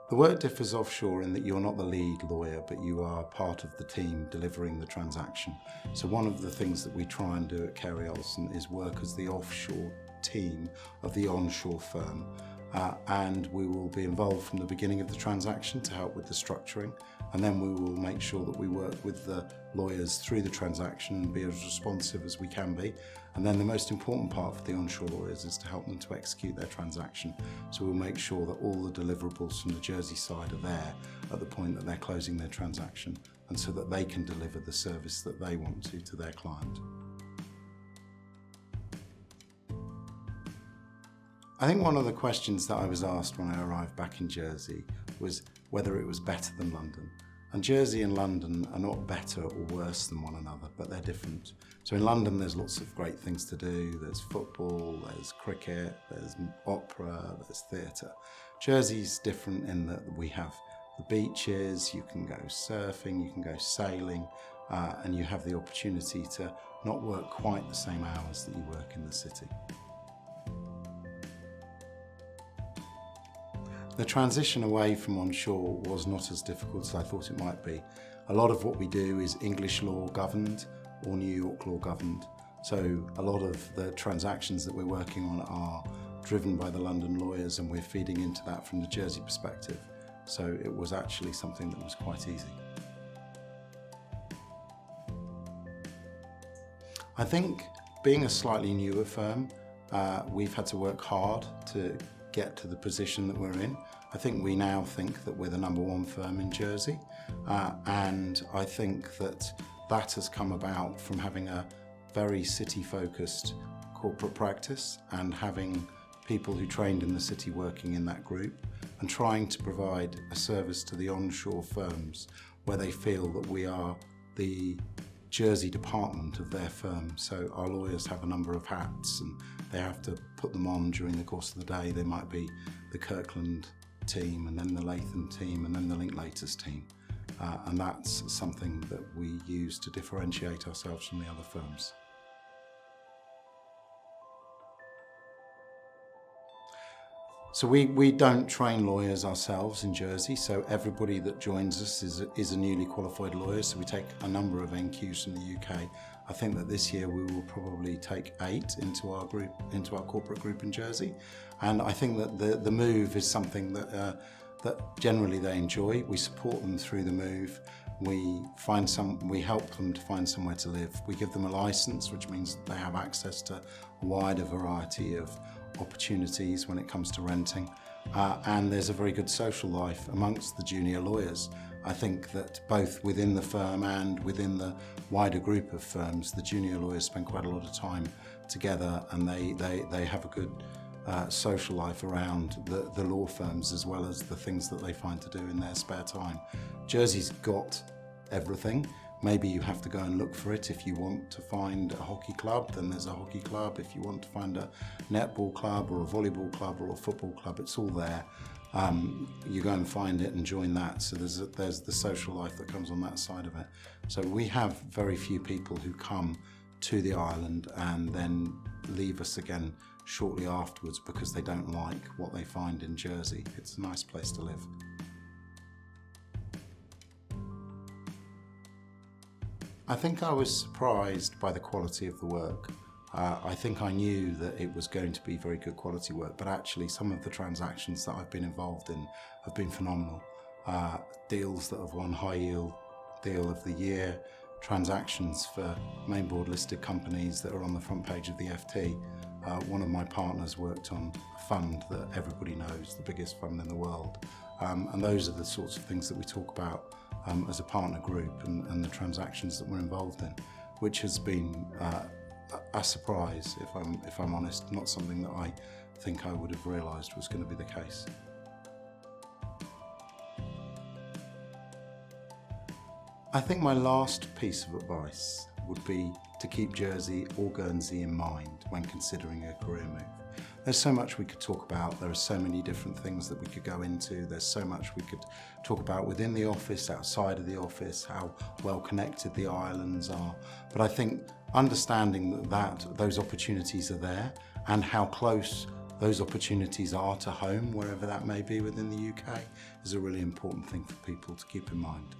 The work differs offshore in that you're not the lead lawyer, but you are part of the team delivering the transaction. So one of the things that we try and do at Carey Olsen is work as the offshore team of the onshore firm. And we will be involved from the beginning of the transaction to help with the structuring, and then we will make sure that we work with the lawyers through the transaction and be as responsive as we can be. And then the most important part for the onshore lawyers is to help them to execute their transaction. So we'll make sure that all the deliverables from the Jersey side are there at the point that they're closing their transaction, and so that they can deliver the service that they want to their client. I think one of the questions that I was asked when I arrived back in Jersey was whether it was better than London. And Jersey and London are not better or worse than one another, but they're different. So in London there's lots of great things to do. There's football, there's cricket, there's opera, there's theatre. Jersey's different in that we have the beaches, you can go surfing, you can go sailing, and you have the opportunity to not work quite the same hours that you work in the city. The transition away from onshore was not as difficult as I thought it might be. A lot of what we do is English law governed or New York law governed. So a lot of the transactions that we're working on are driven by the London lawyers, and we're feeding into that from the Jersey perspective. So it was actually something that was quite easy. I think being a slightly newer firm, we've had to work hard to get to the position that we're in. I think we now think that we're the #1 firm in Jersey, and I think that that has come about from having a very city-focused corporate practice and having people who trained in the city working in that group, and trying to provide a service to the onshore firms where they feel that we are the Jersey department of their firm. So our lawyers have a number of hats and they have to put them on during the course of the day. They might be the Kirkland team, and then the Latham team, and then the Linklaters team. And that's something that we use to differentiate ourselves from the other firms. So we don't train lawyers ourselves in Jersey, so everybody that joins us is a newly qualified lawyer, so we take a number of NQs from the UK. I think that this year we will probably take 8 into our group, into our corporate group in Jersey, and I think that the move is something that generally they enjoy. We support them through the move. We help them to find somewhere to live. We give them a license, which means that they have access to a wider variety of opportunities when it comes to renting, and there's a very good social life amongst the junior lawyers. I think that both within the firm and within the wider group of firms, the junior lawyers spend quite a lot of time together, and they have a good social life around the law firms, as well as the things that they find to do in their spare time. Jersey's got everything. Maybe you have to go and look for it. If you want to find a hockey club, then there's a hockey club. If you want to find a netball club or a volleyball club or a football club, it's all there. You go and find it and join that. So there's the social life that comes on that side of it. So we have very few people who come to the island and then leave us again shortly afterwards because they don't like what they find in Jersey. It's a nice place to live. I think I was surprised by the quality of the work. I think I knew that it was going to be very good quality work, but actually some of the transactions that I've been involved in have been phenomenal. Deals that have won High Yield Deal of the Year, transactions for main board listed companies that are on the front page of the FT. One of my partners worked on a fund that everybody knows, the biggest fund in the world. And those are the sorts of things that we talk about as a partner group, and the transactions that we're involved in, which has been a surprise, if I'm honest, not something that I think I would have realised was going to be the case. I think my last piece of advice would be to keep Jersey or Guernsey in mind when considering a career move. There's so much we could talk about. There are so many different things that we could go into. There's so much we could talk about within the office, outside of the office, how well connected the islands are. But I think understanding that those opportunities are there, and how close those opportunities are to home, wherever that may be within the UK, is a really important thing for people to keep in mind.